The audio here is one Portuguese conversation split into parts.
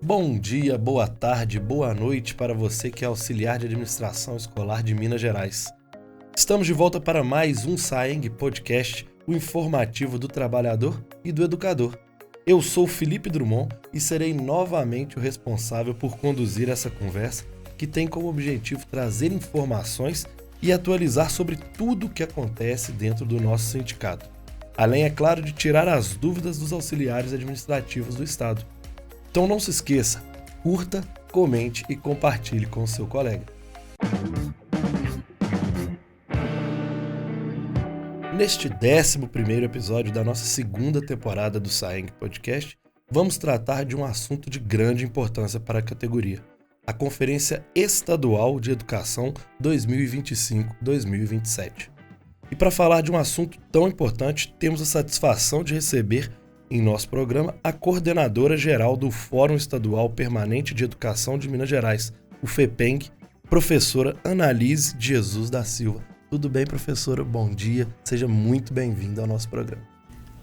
Bom dia, boa tarde, boa noite para você que é auxiliar de administração escolar de Minas Gerais. Estamos de volta para mais um SAENG Podcast, o informativo do trabalhador e do educador. Eu sou Felipe Drummond e serei novamente o responsável por conduzir essa conversa que tem como objetivo trazer informações e atualizar sobre tudo o que acontece dentro do nosso sindicato. Além, é claro, de tirar as dúvidas dos auxiliares administrativos do Estado. Então não se esqueça, curta, comente e compartilhe com o seu colega. Neste 11º episódio da nossa segunda temporada do SAENG Podcast, vamos tratar de um assunto de grande importância para a categoria, a Conferência Estadual de Educação 2025-2027. E para falar de um assunto tão importante, temos a satisfação de receber em nosso programa a coordenadora geral do Fórum Estadual Permanente de Educação de Minas Gerais, o FEPENG, professora Analise de Jesus da Silva. Tudo bem, professora? Bom dia. Seja muito bem-vinda ao nosso programa.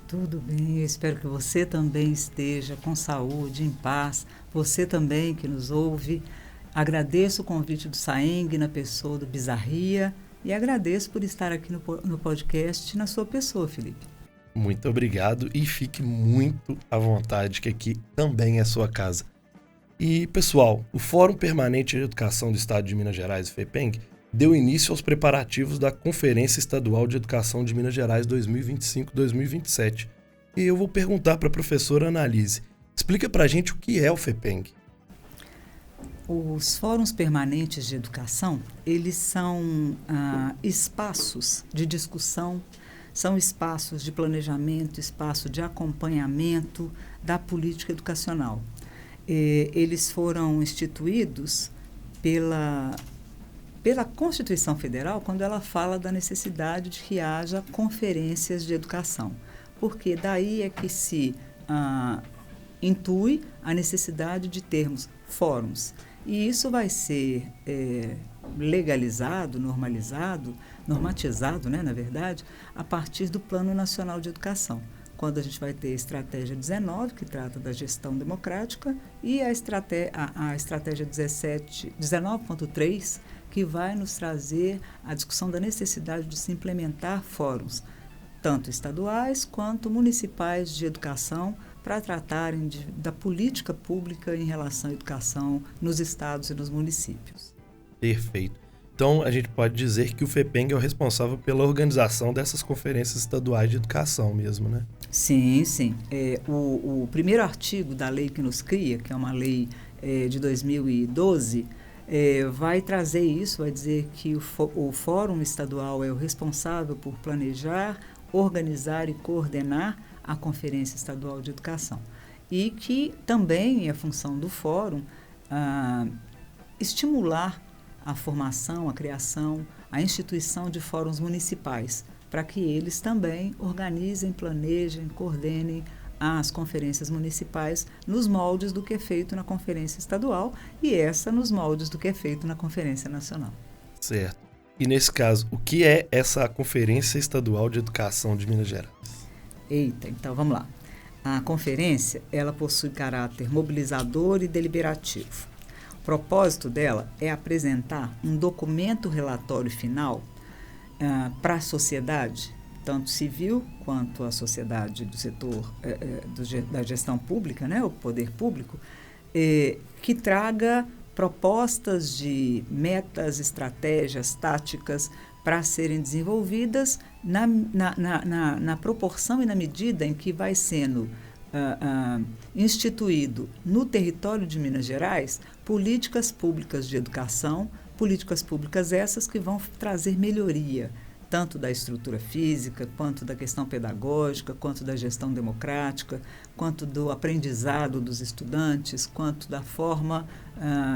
Tudo bem, eu espero que você também esteja com saúde, em paz. Você também que nos ouve. Agradeço o convite do SAENG na pessoa do Bizarria e agradeço por estar aqui no podcast na sua pessoa, Felipe. Muito obrigado e fique muito à vontade, que aqui também é sua casa. E, pessoal, o Fórum Permanente de Educação do Estado de Minas Gerais, o FEPENG, deu início aos preparativos da Conferência Estadual de Educação de Minas Gerais 2025-2027. E eu vou perguntar para a professora Analise. Explica para a gente o que é o FEPENG. Os fóruns permanentes de educação, eles são espaços de discussão, são espaços de planejamento, espaço de acompanhamento da política educacional. Eles foram instituídos pela Constituição Federal quando ela fala da necessidade de que haja conferências de educação, porque daí é que se intui a necessidade de termos fóruns. E isso vai ser legalizado, normatizado, né, na verdade, a partir do Plano Nacional de Educação, quando a gente vai ter a Estratégia 19, que trata da gestão democrática, e a Estratégia 19.3, que vai nos trazer a discussão da necessidade de se implementar fóruns, tanto estaduais quanto municipais de educação, para tratarem da política pública em relação à educação nos estados e nos municípios. Perfeito. Então, a gente pode dizer que o FEPENG é o responsável pela organização dessas conferências estaduais de educação mesmo, né? Sim, sim. O primeiro artigo da lei que nos cria, que é uma lei de 2012, vai trazer isso, vai dizer que o Fórum Estadual é o responsável por planejar, organizar e coordenar a Conferência Estadual de Educação. E que também é função do Fórum estimular a formação, a criação, a instituição de fóruns municipais, para que eles também organizem, planejem, coordenem as conferências municipais nos moldes do que é feito na Conferência Estadual e essa nos moldes do que é feito na Conferência Nacional. Certo. E nesse caso, o que é essa Conferência Estadual de Educação de Minas Gerais? Então vamos lá. A conferência, ela possui caráter mobilizador e deliberativo. O propósito dela é apresentar um documento relatório final para a sociedade, tanto civil quanto a sociedade do setor da gestão pública, né, o poder público, que traga propostas de metas, estratégias, táticas para serem desenvolvidas na proporção e na medida em que vai sendo instituído no território de Minas Gerais políticas públicas de educação, políticas públicas essas que vão trazer melhoria, tanto da estrutura física, quanto da questão pedagógica, quanto da gestão democrática, quanto do aprendizado dos estudantes, quanto da forma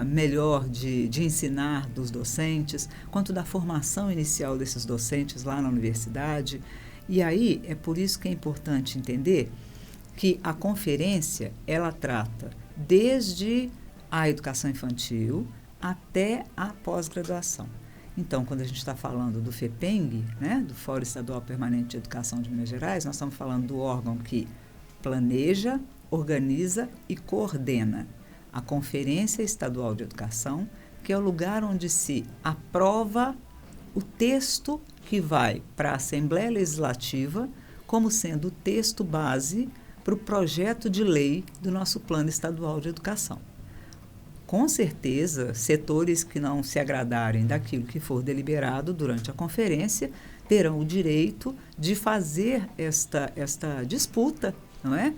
melhor de ensinar dos docentes, quanto da formação inicial desses docentes lá na universidade. E aí, é por isso que é importante entender que a conferência, ela trata desde a educação infantil até a pós-graduação. Então, quando a gente está falando do FEPENG, né, do Fórum Estadual Permanente de Educação de Minas Gerais, nós estamos falando do órgão que planeja, organiza e coordena a Conferência Estadual de Educação, que é o lugar onde se aprova o texto que vai para a Assembleia Legislativa como sendo o texto base para o projeto de lei do nosso Plano Estadual de Educação. Com certeza, setores que não se agradarem daquilo que for deliberado durante a conferência terão o direito de fazer esta disputa, não é?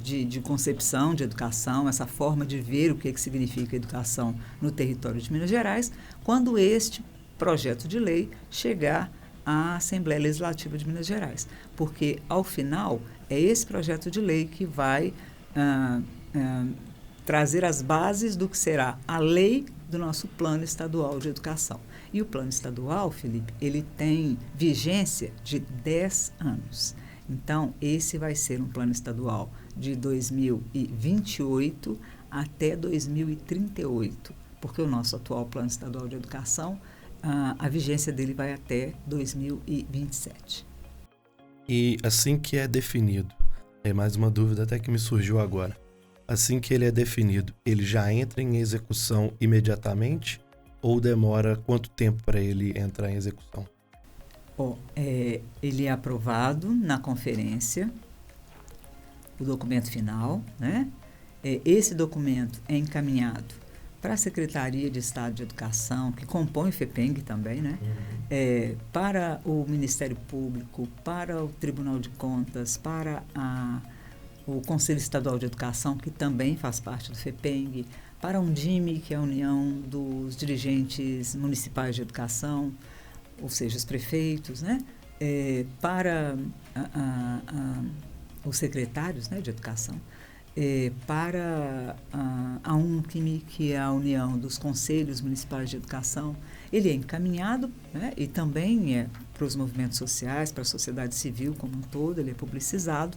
De concepção de educação, essa forma de ver o que significa educação no território de Minas Gerais, quando este projeto de lei chegar à Assembleia Legislativa de Minas Gerais. Porque, ao final, é esse projeto de lei que vai trazer as bases do que será a lei do nosso Plano Estadual de Educação. E o Plano Estadual, Felipe, ele tem vigência de 10 anos. Então, esse vai ser um plano estadual de 2028 até 2038, porque o nosso atual Plano Estadual de Educação, a vigência dele vai até 2027. E assim que é definido, é mais uma dúvida até que me surgiu agora. Assim que ele é definido, ele já entra em execução imediatamente ou demora quanto tempo para ele entrar em execução? Ele é aprovado na conferência, o documento final, né? Esse documento é encaminhado para a Secretaria de Estado de Educação, que compõe o FEPENG também, né? Para o Ministério Público, para o Tribunal de Contas, para o Conselho Estadual de Educação, que também faz parte do FEPENG, para a Undime, que é a União dos Dirigentes Municipais de Educação, ou seja, os prefeitos, né? Para os secretários, né, de educação, para a UNCME, que é a União dos Conselhos Municipais de Educação. Ele é encaminhado, né, e também para os movimentos sociais, para a sociedade civil como um todo, ele é publicizado.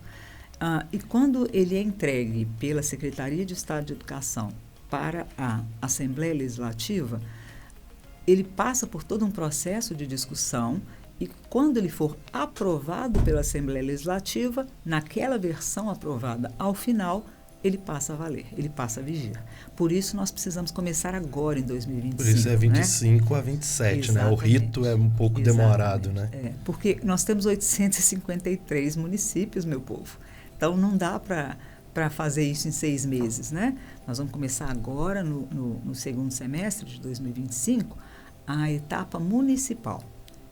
E quando ele é entregue pela Secretaria de Estado de Educação para a Assembleia Legislativa, ele passa por todo um processo de discussão e, quando ele for aprovado pela Assembleia Legislativa, naquela versão aprovada ao final, ele passa a valer, ele passa a vigir. Por isso, nós precisamos começar agora, em 2025. Por isso é 25 a 27, Exatamente. Né? O rito é um pouco demorado, né? Porque nós temos 853 municípios, meu povo. Então, não dá para fazer isso em 6 meses, né? Nós vamos começar agora, no segundo semestre de 2025, a etapa municipal.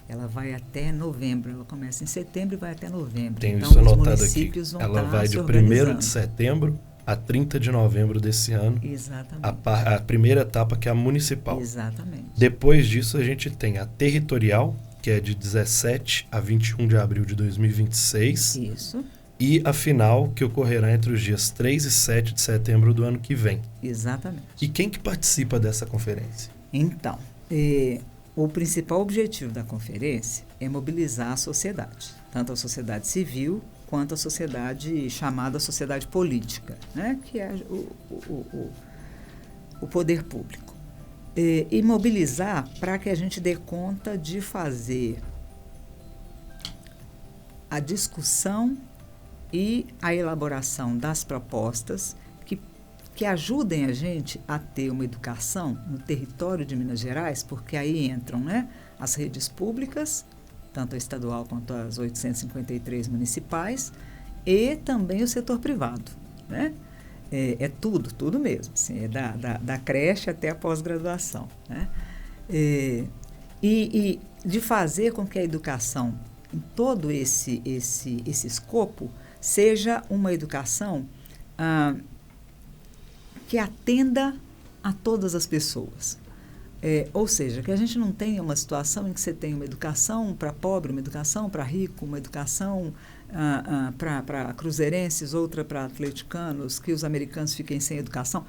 Ela vai até novembro, ela começa em setembro e vai até novembro. Tenho então, isso os anotado municípios aqui. Vão ela vai de 1º de setembro a 30 de novembro desse ano. Exatamente. A primeira etapa, que é a municipal. Exatamente. Depois disso, a gente tem a territorial, que é de 17 a 21 de abril de 2026. Isso. E a final, que ocorrerá entre os dias 3 e 7 de setembro do ano que vem. Exatamente. E quem que participa dessa conferência? Então, o principal objetivo da conferência é mobilizar a sociedade, tanto a sociedade civil quanto a sociedade chamada sociedade política, né? Que é o poder público. E mobilizar para que a gente dê conta de fazer a discussão e a elaboração das propostas que ajudem a gente a ter uma educação no território de Minas Gerais, porque aí entram, né, as redes públicas, tanto a estadual quanto as 853 municipais, e também o setor privado, né? Tudo mesmo, assim, da creche até a pós-graduação, né? E de fazer com que a educação, em todo esse escopo, seja uma educação que atenda a todas as pessoas. Ou seja, que a gente não tenha uma situação em que você tem uma educação para pobre, uma educação para rico, uma educação para cruzeirenses, outra para atleticanos, que os americanos fiquem sem educação.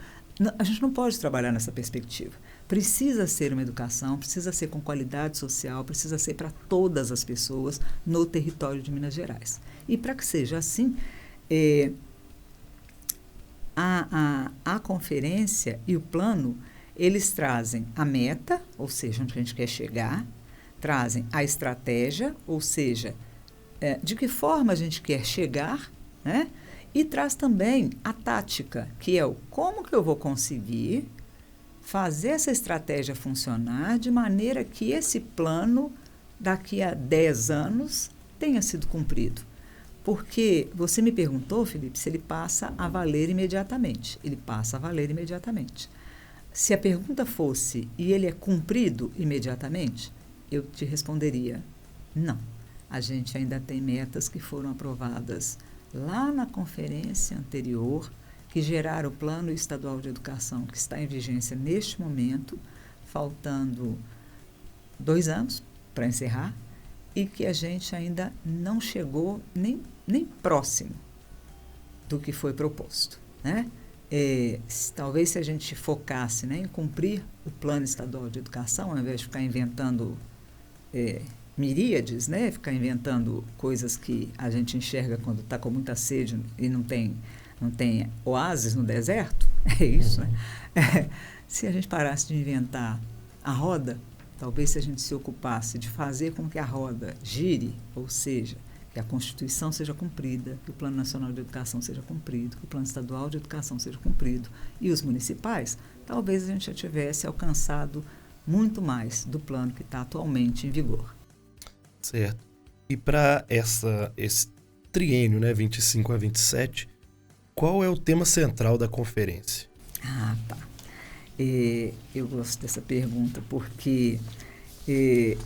A gente não pode trabalhar nessa perspectiva. Precisa ser uma educação, precisa ser com qualidade social, precisa ser para todas as pessoas no território de Minas Gerais. E para que seja assim, a conferência e o plano, eles trazem a meta, ou seja, onde a gente quer chegar, trazem a estratégia, ou seja, de que forma a gente quer chegar, né? E traz também a tática, que é o como que eu vou conseguir fazer essa estratégia funcionar de maneira que esse plano, daqui a 10 anos, tenha sido cumprido. Porque você me perguntou, Felipe, se ele passa a valer imediatamente. Ele passa a valer imediatamente. Se a pergunta fosse, e ele é cumprido imediatamente, eu te responderia, não. A gente ainda tem metas que foram aprovadas lá na conferência anterior, que geraram o Plano Estadual de Educação, que está em vigência neste momento, faltando 2 anos para encerrar, e que a gente ainda não chegou nem próximo do que foi proposto, né? Talvez se a gente focasse, né, em cumprir o Plano Estadual de Educação, ao invés de ficar inventando miríades, né, ficar inventando coisas que a gente enxerga quando está com muita sede e não tem oásis no deserto, é isso, né? Se a gente parasse de inventar a roda, talvez se a gente se ocupasse de fazer com que a roda gire, ou seja, que a Constituição seja cumprida, que o Plano Nacional de Educação seja cumprido, que o Plano Estadual de Educação seja cumprido, e os municipais, talvez a gente já tivesse alcançado muito mais do plano que está atualmente em vigor. Certo. E para esse triênio, né, 25 a 27, qual é o tema central da conferência? Ah, tá. Eu gosto dessa pergunta porque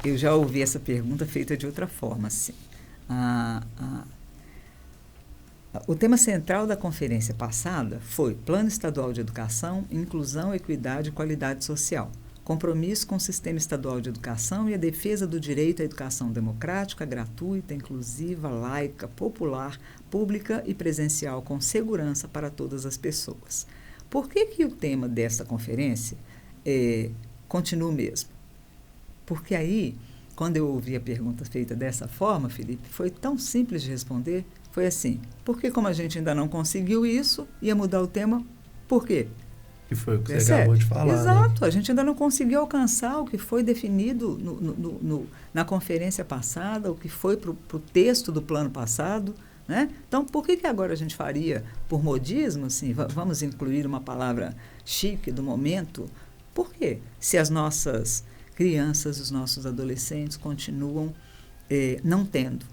eu já ouvi essa pergunta feita de outra forma, assim. O tema central da conferência passada foi Plano Estadual de Educação, Inclusão, Equidade e Qualidade Social. Compromisso com o Sistema Estadual de Educação e a defesa do direito à educação democrática, gratuita, inclusiva, laica, popular, pública e presencial com segurança para todas as pessoas. Por que o tema desta conferência continua o mesmo? Porque aí, quando eu ouvi a pergunta feita dessa forma, Felipe, foi tão simples de responder, foi assim, porque como a gente ainda não conseguiu isso, ia mudar o tema, por quê? Que foi o que você acabou de falar. Exato, né? A gente ainda não conseguiu alcançar o que foi definido na conferência passada, o que foi para o texto do plano passado, né? Então, por que agora a gente faria, por modismo, assim, vamos incluir uma palavra chique do momento? Por quê? Se as nossas crianças, os nossos adolescentes continuam não tendo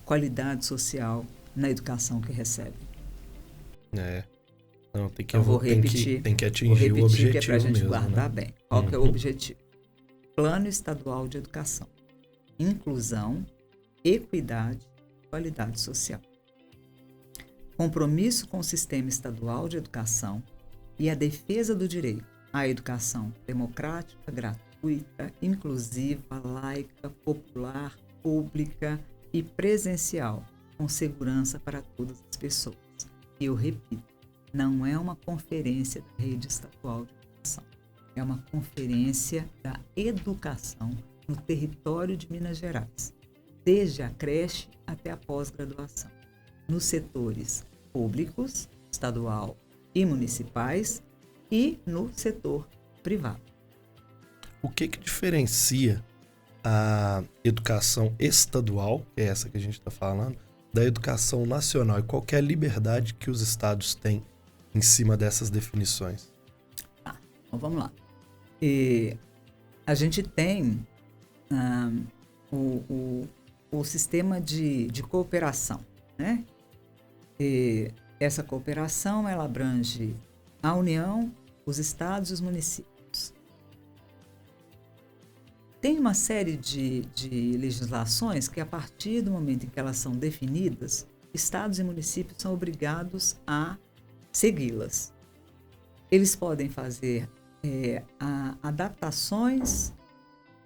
qualidade social na educação que recebem. Não, tem que, eu vou repetir, tem que atingir o objetivo, que é para a gente mesmo, guardar né? bem. Qual que é o objetivo? Plano Estadual de Educação. Inclusão, equidade e qualidade social. Compromisso com o Sistema Estadual de Educação e a defesa do direito à educação democrática, gratuita, inclusiva, laica, popular, pública e presencial, com segurança para todas as pessoas. E eu repito, não é uma conferência da Rede Estadual de Educação, é uma conferência da educação no território de Minas Gerais, desde a creche até a pós-graduação, nos setores públicos, estadual e municipais, e no setor privado. O que diferencia a educação estadual, que é essa que a gente está falando, da educação nacional? E qual que é a liberdade que os estados têm em cima dessas definições? Então vamos lá. A gente tem o sistema de cooperação, né? Essa cooperação ela abrange a União, os estados e os municípios. Tem uma série de legislações que, a partir do momento em que elas são definidas, estados e municípios são obrigados a segui-las. Eles podem fazer adaptações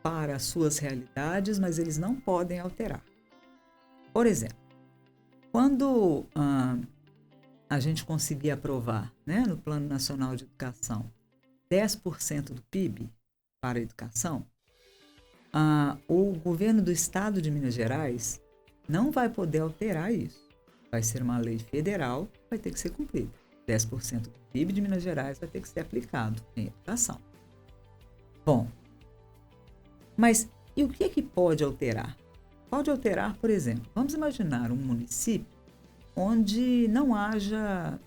para as suas realidades, mas eles não podem alterar. Por exemplo, quando a gente conseguir aprovar, né, no Plano Nacional de Educação 10% do PIB para a educação, o governo do estado de Minas Gerais não vai poder alterar isso. Vai ser uma lei federal, vai ter que ser cumprida. 10% do PIB de Minas Gerais vai ter que ser aplicado em educação. Bom, mas e o que pode alterar? Pode alterar, por exemplo, vamos imaginar um município onde não haja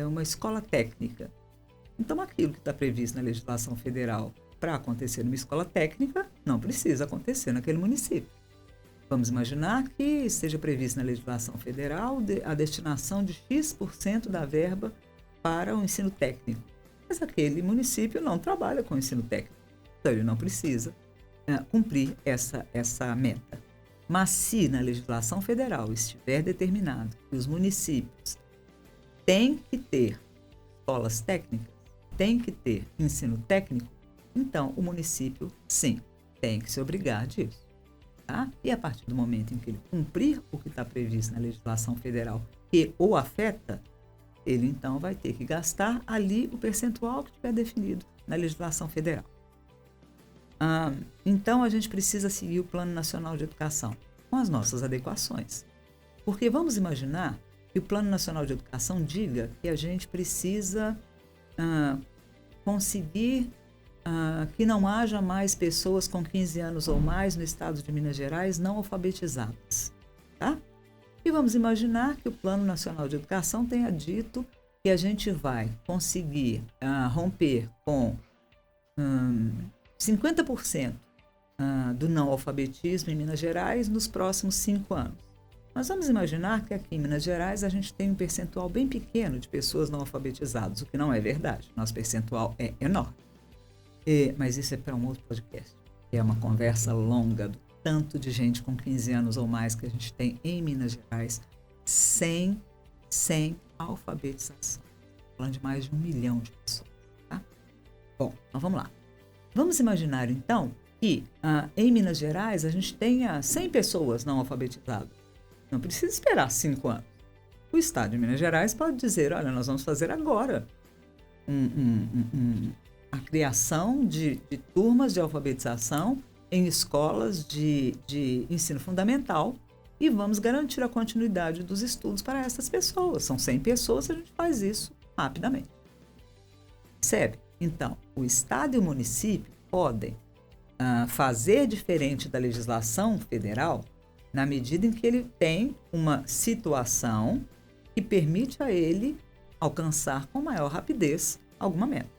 uma escola técnica. Então, aquilo que está previsto na legislação federal para acontecer numa escola técnica, não precisa acontecer naquele município. Vamos imaginar que esteja previsto na legislação federal a destinação de X% da verba para o ensino técnico. Mas aquele município não trabalha com ensino técnico, então ele não precisa cumprir essa meta. Mas se na legislação federal estiver determinado que os municípios têm que ter escolas técnicas, têm que ter ensino técnico, então o município, sim, tem que se obrigar disso. Tá? E a partir do momento em que ele cumprir o que está previsto na legislação federal que o afeta, ele então vai ter que gastar ali o percentual que estiver definido na legislação federal. Então a gente precisa seguir o Plano Nacional de Educação com as nossas adequações. Porque vamos imaginar que o Plano Nacional de Educação diga que a gente precisa conseguir que não haja mais pessoas com 15 anos ou mais no estado de Minas Gerais não alfabetizadas. Tá? E vamos imaginar que o Plano Nacional de Educação tenha dito que a gente vai conseguir romper com 50% do não alfabetismo em Minas Gerais nos próximos 5 anos. Nós vamos imaginar que aqui em Minas Gerais a gente tem um percentual bem pequeno de pessoas não alfabetizadas, o que não é verdade. Nosso percentual é enorme. Mas isso é para um outro podcast. É uma conversa longa do tanto de gente com 15 anos ou mais que a gente tem em Minas Gerais sem alfabetização. Falando de mais de 1 milhão de pessoas. Tá? Bom, então vamos lá. Vamos imaginar então que em Minas Gerais a gente tenha 100 pessoas não alfabetizadas. Não precisa esperar 5 anos. O Estado de Minas Gerais pode dizer, olha, nós vamos fazer agora a criação de turmas de alfabetização em escolas de ensino fundamental e vamos garantir a continuidade dos estudos para essas pessoas. São 100 pessoas, a gente faz isso rapidamente. Percebe? Então, o Estado e o município podem fazer diferente da legislação federal na medida em que ele tem uma situação que permite a ele alcançar com maior rapidez alguma meta.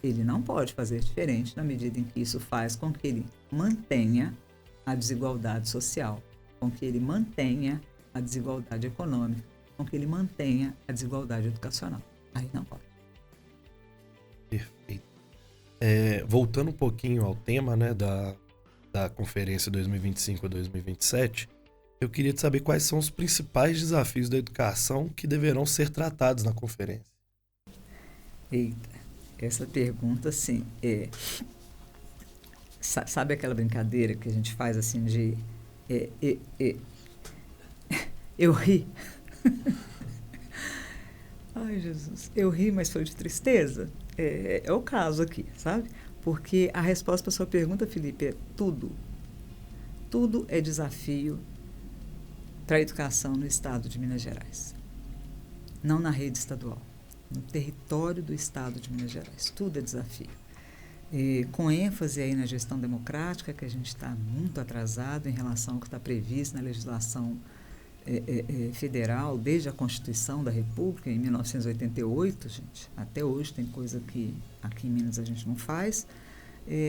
Ele não pode fazer diferente na medida em que isso faz com que ele mantenha a desigualdade social, com que ele mantenha a desigualdade econômica, com que ele mantenha a desigualdade educacional. Aí não pode. Perfeito. Voltando um pouquinho ao tema, né, da conferência 2025 a 2027, eu queria saber quais são os principais desafios da educação que deverão ser tratados na conferência. Eita, essa pergunta, assim, sabe aquela brincadeira que a gente faz, assim, de... eu ri. Ai, Jesus, eu ri, mas foi de tristeza. É o caso aqui, sabe? Porque a resposta para a sua pergunta, Felipe, é tudo. Tudo é desafio para a educação no estado de Minas Gerais. Não na rede estadual, no território do estado de Minas Gerais. Tudo é desafio. Com ênfase aí na gestão democrática, que a gente está muito atrasado em relação ao que está previsto na legislação federal, desde a Constituição da República, em 1988, gente. Até hoje tem coisa que aqui em Minas a gente não faz.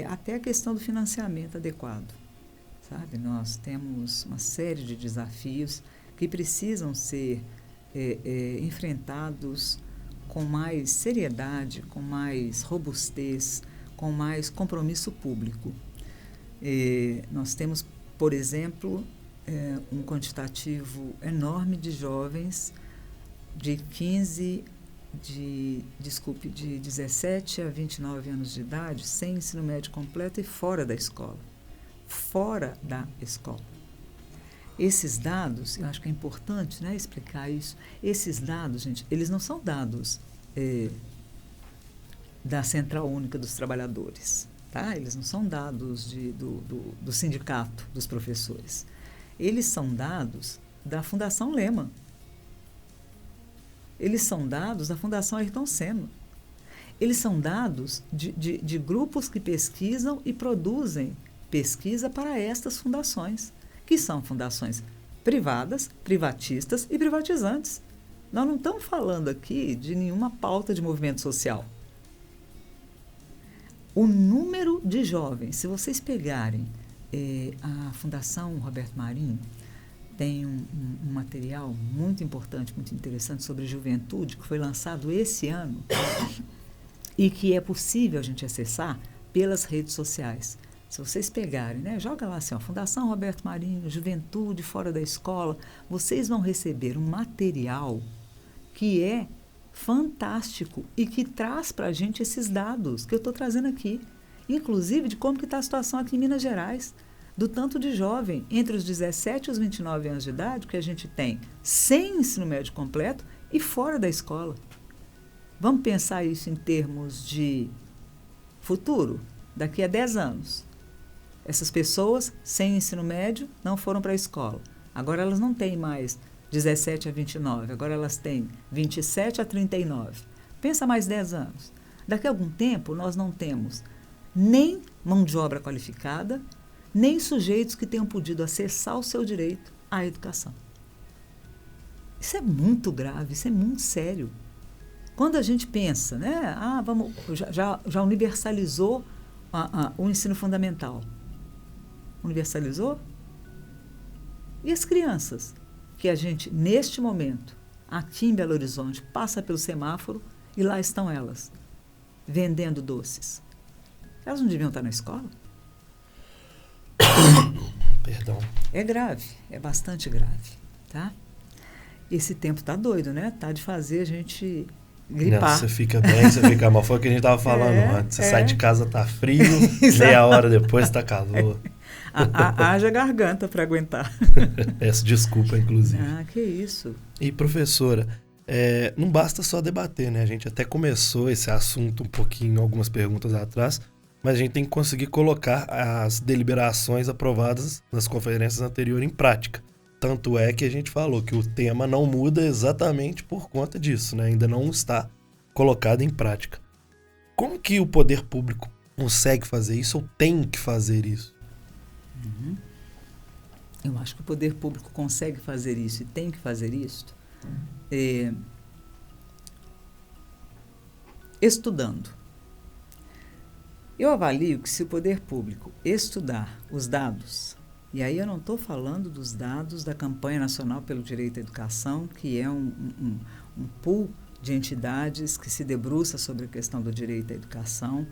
Até a questão do financiamento adequado. Sabe? Nós temos uma série de desafios que precisam ser enfrentados com mais seriedade, com mais robustez, com mais compromisso público. Nós temos, por exemplo, um quantitativo enorme de jovens de 17 a 29 anos de idade, sem ensino médio completo e fora da escola. Fora da escola. Esses dados, eu acho que é importante, né, explicar isso. Esses dados, gente, eles não são dados da Central Única dos Trabalhadores, tá? Eles não são dados do sindicato dos professores. Eles são dados da Fundação Lehman. Eles são dados da Fundação Ayrton Senna. Eles são dados de grupos que pesquisam e produzem pesquisa para estas fundações, que são fundações privadas, privatistas e privatizantes. Nós não estamos falando aqui de nenhuma pauta de movimento social. O número de jovens, se vocês pegarem a Fundação Roberto Marinho, tem um material muito importante, muito interessante sobre juventude, que foi lançado esse ano e que é possível a gente acessar pelas redes sociais. Se vocês pegarem, né, joga lá assim, ó, Fundação Roberto Marinho, Juventude Fora da Escola, vocês vão receber um material que é fantástico e que traz para a gente esses dados que eu estou trazendo aqui, inclusive de como que está a situação aqui em Minas Gerais, do tanto de jovem entre os 17 e os 29 anos de idade que a gente tem sem ensino médio completo e fora da escola. Vamos pensar isso em termos de futuro, daqui a 10 anos. Essas pessoas sem ensino médio não foram para a escola. Agora elas não têm mais 17 a 29, agora elas têm 27 a 39. Pensa mais 10 anos. Daqui a algum tempo nós não temos nem mão de obra qualificada, nem sujeitos que tenham podido acessar o seu direito à educação. Isso é muito grave, isso é muito sério. Quando a gente pensa, né, já universalizou o ensino fundamental. Universalizou? E as crianças que a gente, neste momento, aqui em Belo Horizonte, passa pelo semáforo e lá estão elas, vendendo doces. Elas não deviam estar na escola? Perdão. É grave, é bastante grave, tá? Esse tempo tá doido, né? Tá de fazer a gente gripar. Não, você fica bem, você fica mal. Foi o que a gente tava falando antes. Você sai de casa, tá frio, meia hora depois tá calor. Haja garganta para aguentar. Peço desculpa, inclusive. Que isso. E, professora, não basta só debater, né? A gente até começou esse assunto um pouquinho, algumas perguntas atrás, mas a gente tem que conseguir colocar as deliberações aprovadas nas conferências anteriores em prática. Tanto é que a gente falou que o tema não muda exatamente por conta disso, né? Ainda não está colocado em prática. Como que o poder público consegue fazer isso ou tem que fazer isso? Eu acho que o poder público consegue fazer isso e tem que fazer isso estudando. Eu avalio que se o poder público estudar os dados, e aí eu não estou falando dos dados da Campanha Nacional pelo Direito à Educação, que é um pool de entidades que se debruça sobre a questão do direito à educação,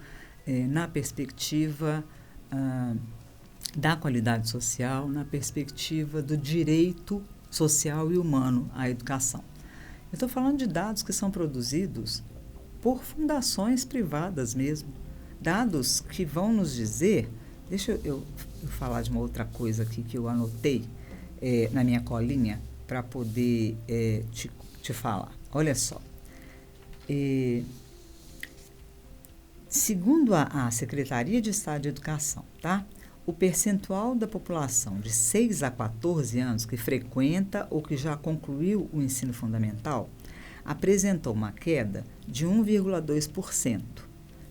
na perspectiva da qualidade social, na perspectiva do direito social e humano à educação. Eu estou falando de dados que são produzidos por fundações privadas mesmo, dados que vão nos dizer... Deixa eu falar de uma outra coisa aqui que eu anotei na minha colinha para poder te falar. Olha só. Segundo a Secretaria de Estado de Educação, tá? O percentual da população de 6 a 14 anos que frequenta ou que já concluiu o ensino fundamental apresentou uma queda de 1,2%,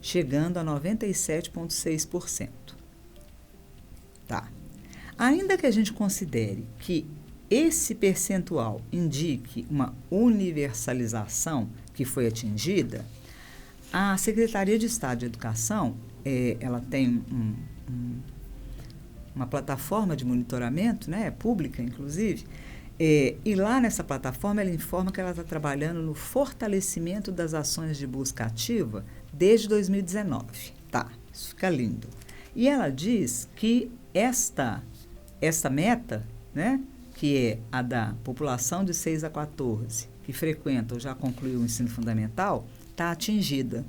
chegando a 97,6%. Tá. Ainda que a gente considere que esse percentual indique uma universalização que foi atingida, a Secretaria de Estado de Educação, ela tem uma plataforma de monitoramento, né, pública, inclusive, e lá nessa plataforma ela informa que ela está trabalhando no fortalecimento das ações de busca ativa desde 2019. Tá, isso fica lindo. E ela diz que esta meta, né, que é a da população de 6 a 14, que frequenta ou já concluiu o ensino fundamental, está atingida.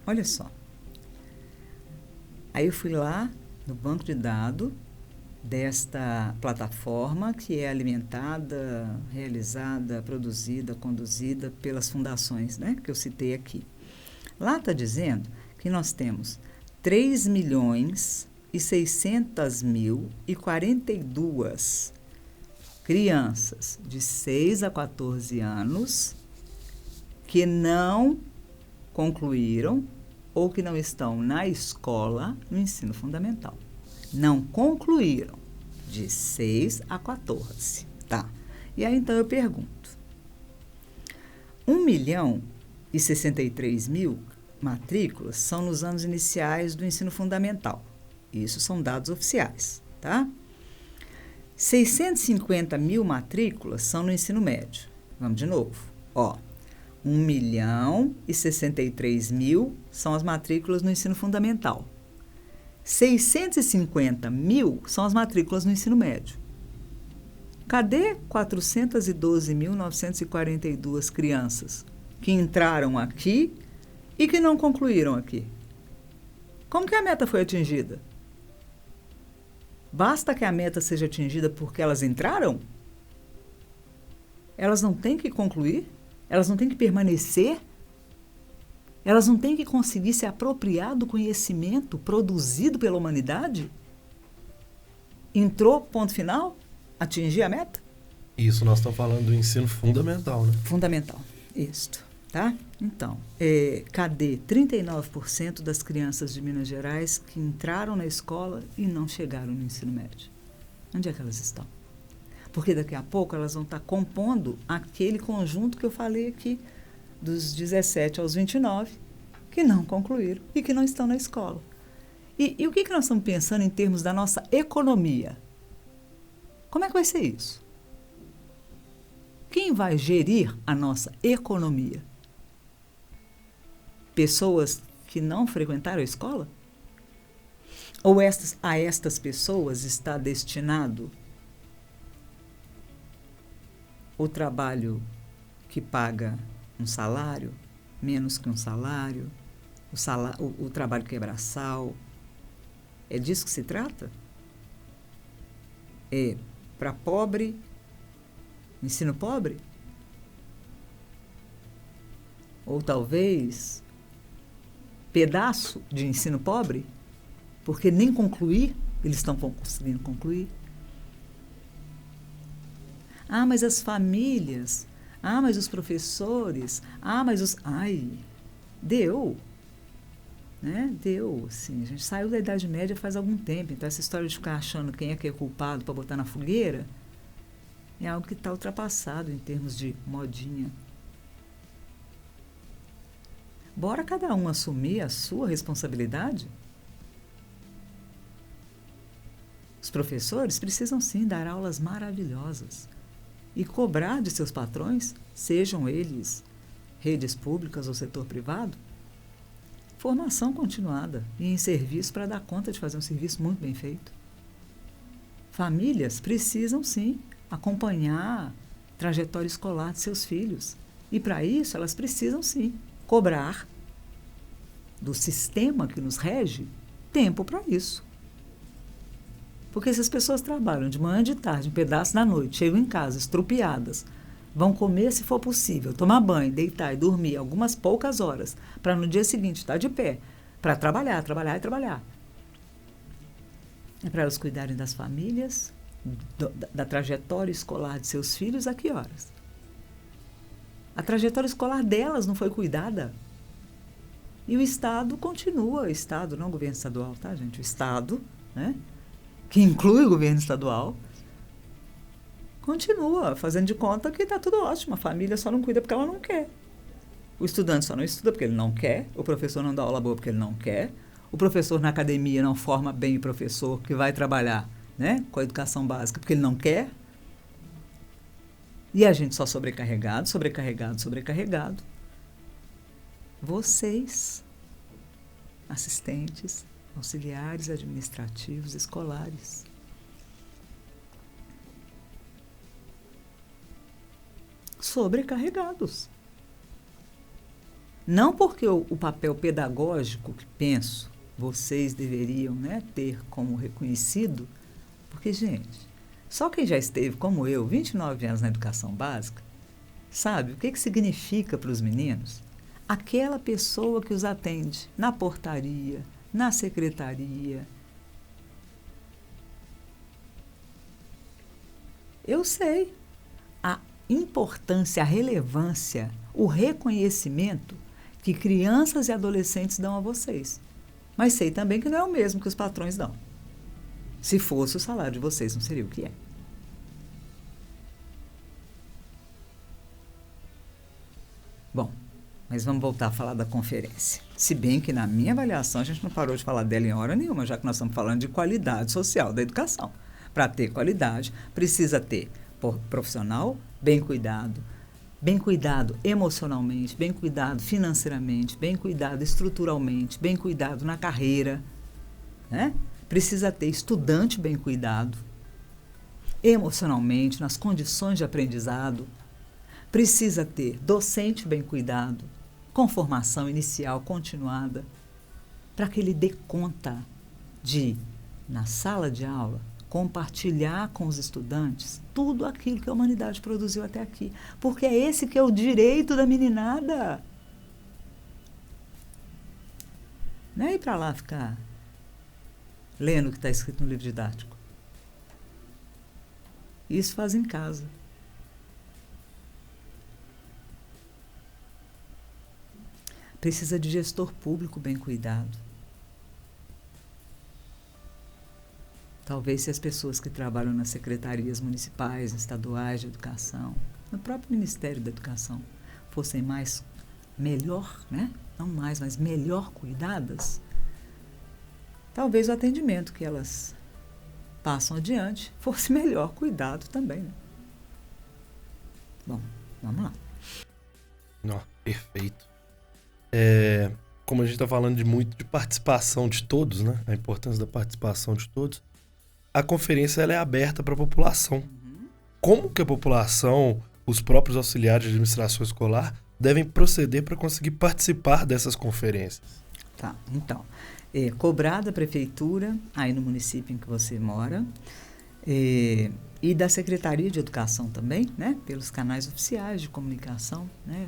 Olha só. Aí eu fui lá no banco de dados desta plataforma, que é alimentada, realizada, produzida, conduzida pelas fundações, né, que eu citei aqui. Lá está dizendo que nós temos 3.600.042 crianças de 6 a 14 anos que não concluíram ou que não estão na escola no ensino fundamental. Não concluíram. De 6 a 14. Tá. E aí, então, eu pergunto. 1.063.000 matrículas são nos anos iniciais do ensino fundamental. Isso são dados oficiais, tá? 650.000 matrículas são no ensino médio. Vamos de novo. 1.063.000 são as matrículas no ensino fundamental. 650.000 são as matrículas no ensino médio. Cadê 412.942 crianças que entraram aqui e que não concluíram aqui? Como que a meta foi atingida? Basta que a meta seja atingida porque elas entraram? Elas não têm que concluir? Elas não têm que permanecer? Elas não têm que conseguir se apropriar do conhecimento produzido pela humanidade? Entrou, ponto final? Atingir a meta? Isso nós estamos falando do ensino fundamental, né? Fundamental, isto, tá? Então, cadê 39% das crianças de Minas Gerais que entraram na escola e não chegaram no ensino médio? Onde é que elas estão? Porque daqui a pouco elas vão estar compondo aquele conjunto que eu falei aqui, dos 17 aos 29, que não concluíram e que não estão na escola. E o que nós estamos pensando em termos da nossa economia? Como é que vai ser isso? Quem vai gerir a nossa economia? Pessoas que não frequentaram a escola? Ou a estas pessoas está destinado o trabalho que paga um salário, menos que um salário, o trabalho que é braçal? É disso que se trata? É para pobre, ensino pobre? Ou talvez pedaço de ensino pobre? Porque nem concluir, eles estão conseguindo concluir. Ah, mas as famílias, mas os professores, mas os... deu. Né? Deu, assim, a gente saiu da Idade Média faz algum tempo, então essa história de ficar achando quem é que é culpado para botar na fogueira é algo que está ultrapassado em termos de modinha. Bora cada um assumir a sua responsabilidade? Os professores precisam sim dar aulas maravilhosas e cobrar de seus patrões, sejam eles redes públicas ou setor privado, formação continuada e em serviço para dar conta de fazer um serviço muito bem feito. Famílias precisam, sim, acompanhar a trajetória escolar de seus filhos. E, para isso, elas precisam, sim, cobrar do sistema que nos rege tempo para isso. Porque se as pessoas trabalham de manhã, de tarde, um pedaço da noite, chegam em casa estrupiadas, vão comer se for possível, tomar banho, deitar e dormir algumas poucas horas, para no dia seguinte estar de pé, para trabalhar, trabalhar e trabalhar. É para elas cuidarem das famílias, da trajetória escolar de seus filhos, a que horas? A trajetória escolar delas não foi cuidada. E o Estado continua, o Estado, não o governo estadual, tá, gente? O Estado, né, que inclui o governo estadual, continua fazendo de conta que está tudo ótimo. A família só não cuida porque ela não quer. O estudante só não estuda porque ele não quer. O professor não dá aula boa porque ele não quer. O professor na academia não forma bem o professor que vai trabalhar, né, com a educação básica porque ele não quer. E a gente só sobrecarregado. Vocês, assistentes, auxiliares administrativos, escolares, sobrecarregados. Não porque o papel pedagógico que penso vocês deveriam, né, ter como reconhecido, porque, gente, só quem já esteve, como eu, 29 anos na educação básica, sabe o que significa para os meninos aquela pessoa que os atende na portaria, na secretaria. Eu sei a importância, a relevância, o reconhecimento que crianças e adolescentes dão a vocês. Mas sei também que não é o mesmo que os patrões dão. Se fosse, o salário de vocês não seria o que é. Bom, mas vamos voltar a falar da conferência. Se bem que, na minha avaliação, a gente não parou de falar dela em hora nenhuma, já que nós estamos falando de qualidade social da educação. Para ter qualidade, precisa ter profissional bem cuidado emocionalmente, bem cuidado financeiramente, bem cuidado estruturalmente, bem cuidado na carreira, né? Precisa ter estudante bem cuidado emocionalmente, nas condições de aprendizado. Precisa ter docente bem cuidado, com formação inicial continuada, para que ele dê conta de, na sala de aula, compartilhar com os estudantes tudo aquilo que a humanidade produziu até aqui. Porque é esse que é o direito da meninada. Não é ir para lá ficar lendo o que está escrito no livro didático. Isso faz em casa. Precisa de gestor público bem cuidado. Talvez se as pessoas que trabalham nas secretarias municipais, estaduais de educação, no próprio Ministério da Educação, fossem melhor, né? Não mais, mas melhor cuidadas, talvez o atendimento que elas passam adiante fosse melhor cuidado também, né? Bom, vamos lá. Não, perfeito. Como a gente está falando muito de participação de todos, né? A importância da participação de todos. A conferência ela é aberta para a população. Como que a população, os próprios auxiliares de administração escolar, devem proceder para conseguir participar dessas conferências? Tá, então, cobrar da prefeitura, aí no município em que você mora, e da Secretaria de Educação também, né? Pelos canais oficiais de comunicação, né?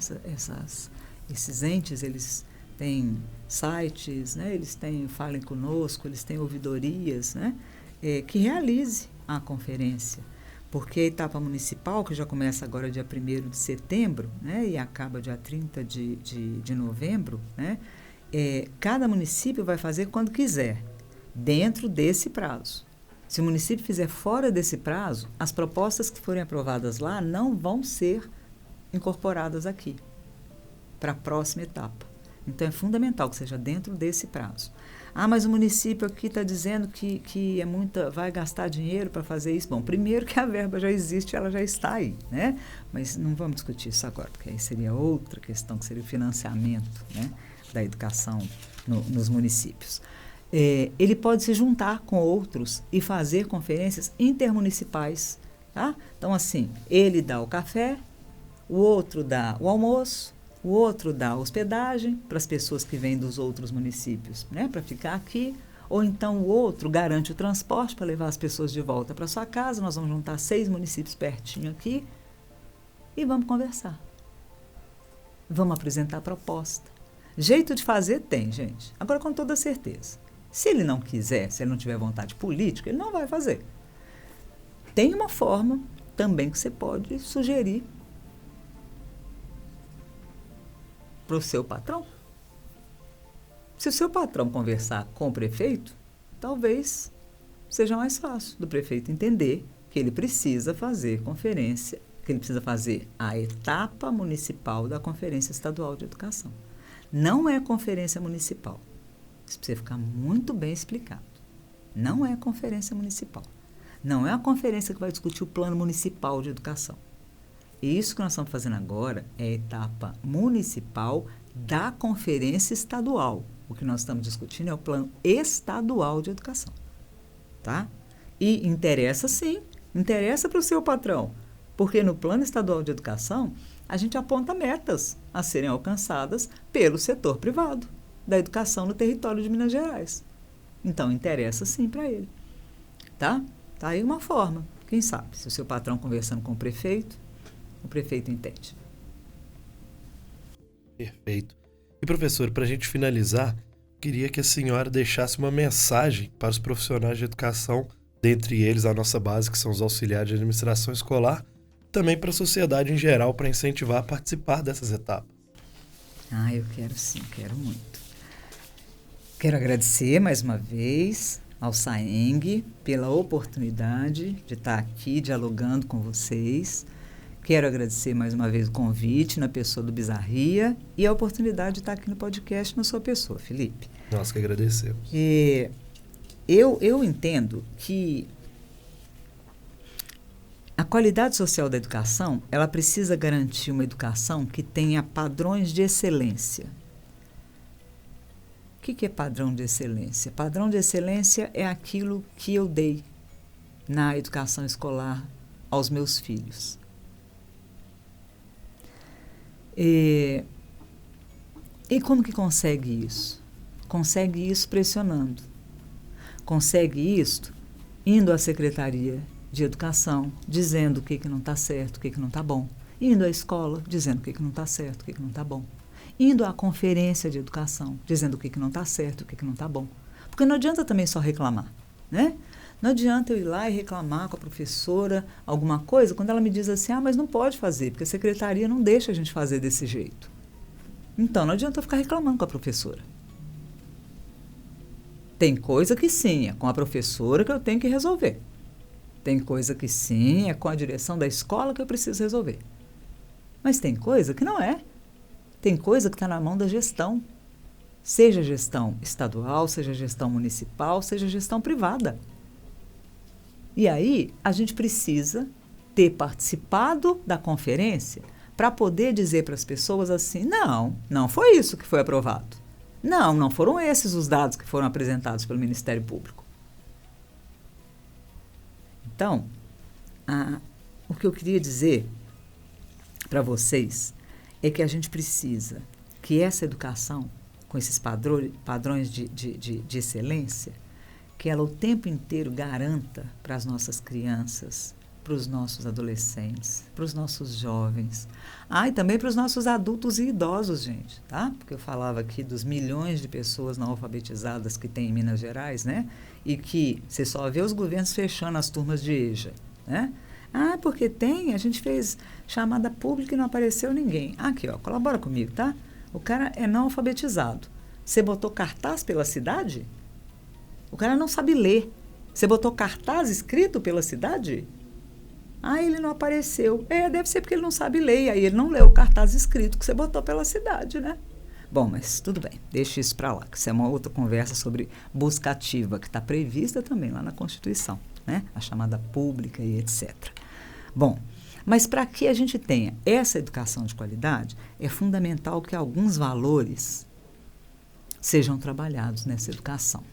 Esses entes, eles têm sites, né? Eles têm Falem Conosco, eles têm ouvidorias, né? Que realize a conferência. Porque a etapa municipal, que já começa agora dia 1º de setembro, né? E acaba dia 30 de novembro, né? Cada município vai fazer quando quiser, dentro desse prazo. Se o município fizer fora desse prazo, as propostas que forem aprovadas lá não vão ser incorporadas aqui, para a próxima etapa. Então, é fundamental que seja dentro desse prazo. Ah, mas o município aqui está dizendo que vai gastar dinheiro para fazer isso. Bom, primeiro que a verba já existe, ela já está aí, né? Mas não vamos discutir isso agora, porque aí seria outra questão, que seria o financiamento, né, da educação nos municípios. Ele pode se juntar com outros e fazer conferências intermunicipais, tá? Então, assim, ele dá o café, o outro dá o almoço, o outro dá hospedagem para as pessoas que vêm dos outros municípios, né, para ficar aqui. Ou então o outro garante o transporte para levar as pessoas de volta para sua casa. Nós vamos juntar 6 municípios pertinho aqui e vamos conversar. Vamos apresentar a proposta. Jeito de fazer tem, gente. Agora, com toda certeza. Se ele não quiser, se ele não tiver vontade política, ele não vai fazer. Tem uma forma também que você pode sugerir para o seu patrão. Se o seu patrão conversar com o prefeito, talvez seja mais fácil do prefeito entender que ele precisa fazer conferência, que ele precisa fazer a etapa municipal da Conferência Estadual de Educação. Não é conferência municipal. Isso precisa ficar muito bem explicado. Não é conferência municipal. Não é a conferência que vai discutir o plano municipal de educação. E isso que nós estamos fazendo agora é a etapa municipal da conferência estadual. O que nós estamos discutindo é o plano estadual de educação. Tá? E interessa sim, interessa para o seu patrão. Porque no plano estadual de educação, a gente aponta metas a serem alcançadas pelo setor privado da educação no território de Minas Gerais. Então, interessa sim para ele. Tá? Tá aí uma forma. Quem sabe, se o seu patrão conversando com o prefeito entende. Perfeito. E, professor, para a gente finalizar, queria que a senhora deixasse uma mensagem para os profissionais de educação, dentre eles a nossa base, que são os auxiliares de administração escolar, também para a sociedade em geral, para incentivar a participar dessas etapas. Eu quero sim, quero muito. Quero agradecer mais uma vez ao SAENG pela oportunidade de estar aqui dialogando com vocês. Quero agradecer mais uma vez o convite na pessoa do Bizarria e a oportunidade de estar aqui no podcast na sua pessoa, Felipe. Nós que agradecemos. Eu entendo que a qualidade social da educação, ela precisa garantir uma educação que tenha padrões de excelência. O que é padrão de excelência? Padrão de excelência é aquilo que eu dei na educação escolar aos meus filhos. E como que consegue isso? Consegue isso pressionando. Consegue isso indo à Secretaria de Educação, dizendo o que não está certo, o que não está bom. Indo à escola, dizendo o que não está certo, o que não está bom. Indo à conferência de educação, dizendo o que não está certo, o que não está bom. Porque não adianta também só reclamar, né? Não adianta eu ir lá e reclamar com a professora alguma coisa, quando ela me diz assim, mas não pode fazer, porque a secretaria não deixa a gente fazer desse jeito. Então, não adianta eu ficar reclamando com a professora. Tem coisa que sim, é com a professora que eu tenho que resolver. Tem coisa que sim, é com a direção da escola que eu preciso resolver. Mas tem coisa que não é. Tem coisa que está na mão da gestão. Seja gestão estadual, seja gestão municipal, seja gestão privada. E aí, a gente precisa ter participado da conferência para poder dizer para as pessoas assim, não foi isso que foi aprovado. Não foram esses os dados que foram apresentados pelo Ministério Público. Então, o que eu queria dizer para vocês é que a gente precisa que essa educação, com esses padrões de excelência, que ela o tempo inteiro garanta para as nossas crianças, para os nossos adolescentes, para os nossos jovens, e também para os nossos adultos e idosos, gente, tá? Porque eu falava aqui dos milhões de pessoas não alfabetizadas que tem em Minas Gerais, né? E que você só vê os governos fechando as turmas de EJA, né? Porque a gente fez chamada pública e não apareceu ninguém. Aqui, ó, colabora comigo, tá? O cara é não alfabetizado. Você botou cartaz pela cidade? O cara não sabe ler. Você botou cartaz escrito pela cidade? Ele não apareceu. Deve ser porque ele não sabe ler. E aí ele não leu o cartaz escrito que você botou pela cidade, né? Bom, mas tudo bem. Deixa isso para lá, que isso é uma outra conversa sobre busca ativa, que está prevista também lá na Constituição, né? A chamada pública e etc. Bom, mas para que a gente tenha essa educação de qualidade, é fundamental que alguns valores sejam trabalhados nessa educação.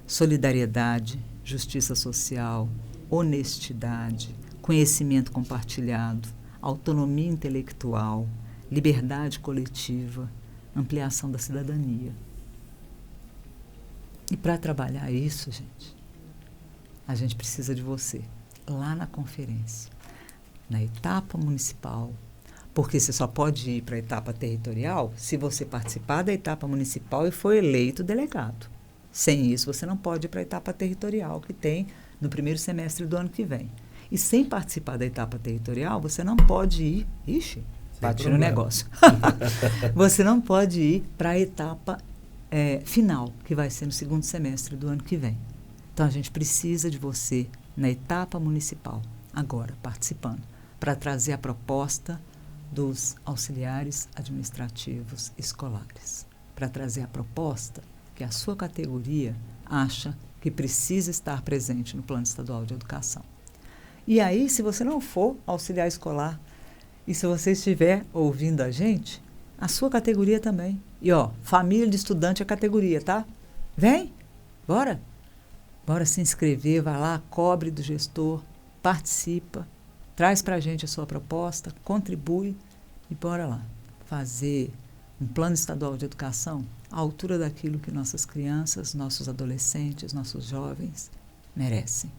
Solidariedade, justiça social, honestidade, conhecimento compartilhado, autonomia intelectual, liberdade coletiva, ampliação da cidadania. E para trabalhar isso, gente, a gente precisa de você, lá na conferência, na etapa municipal, porque você só pode ir para a etapa territorial se você participar da etapa municipal e for eleito delegado. Sem isso, você não pode ir para a etapa territorial que tem no primeiro semestre do ano que vem. E sem participar da etapa territorial, você não pode ir... Ixi, bati no negócio. Você não pode ir para a etapa final, que vai ser no segundo semestre do ano que vem. Então, a gente precisa de você na etapa municipal, agora, participando, para trazer a proposta dos auxiliares administrativos escolares, para trazer a proposta que a sua categoria acha que precisa estar presente no Plano Estadual de Educação. E aí, se você não for auxiliar escolar, e se você estiver ouvindo a gente, a sua categoria também. E, família de estudante é categoria, tá? Vem, bora. Bora se inscrever, vai lá, cobre do gestor, participa, traz pra gente a sua proposta, contribui e bora lá fazer um plano estadual de educação à altura daquilo que nossas crianças, nossos adolescentes, nossos jovens merecem.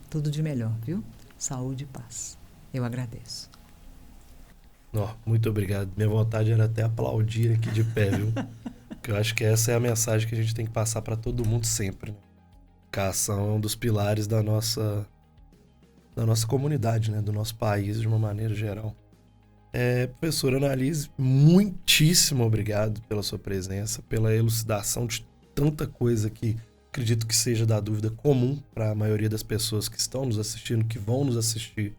Tudo de melhor, viu? Saúde e paz. Eu agradeço. Muito obrigado. Minha vontade era até aplaudir aqui de pé, viu? Porque eu acho que essa é a mensagem que a gente tem que passar para todo mundo sempre. Né? Educação é um dos pilares da nossa comunidade, né? Do nosso país, de uma maneira geral. Professora Annalise, muitíssimo obrigado pela sua presença, pela elucidação de tanta coisa que acredito que seja da dúvida comum para a maioria das pessoas que estão nos assistindo, que vão nos assistir.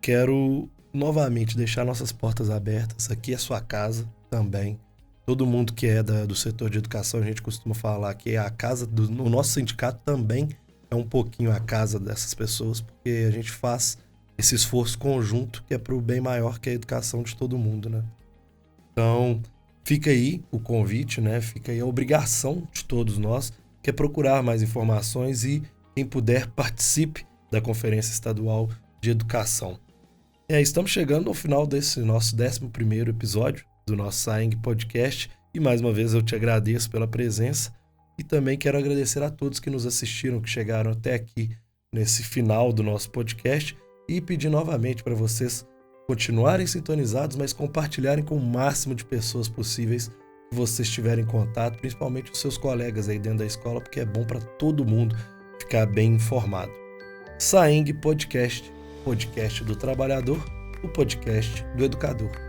Quero novamente deixar nossas portas abertas. Aqui é sua casa também. Todo mundo que é do setor de educação, a gente costuma falar que é a casa o nosso sindicato também é um pouquinho a casa dessas pessoas, porque a gente faz esse esforço conjunto que é para o bem maior, que é a educação de todo mundo, né? Então, fica aí o convite, né? Fica aí a obrigação de todos nós, que é procurar mais informações e, quem puder, participe da Conferência Estadual de Educação. Estamos chegando ao final desse nosso 11º episódio do nosso SAENG Podcast e, mais uma vez, eu te agradeço pela presença e também quero agradecer a todos que nos assistiram, que chegaram até aqui nesse final do nosso podcast e pedir novamente para vocês continuarem sintonizados, mas compartilharem com o máximo de pessoas possíveis que vocês tiverem contato, principalmente os seus colegas aí dentro da escola, porque é bom para todo mundo ficar bem informado. SAENG Podcast, podcast do trabalhador, o podcast do educador.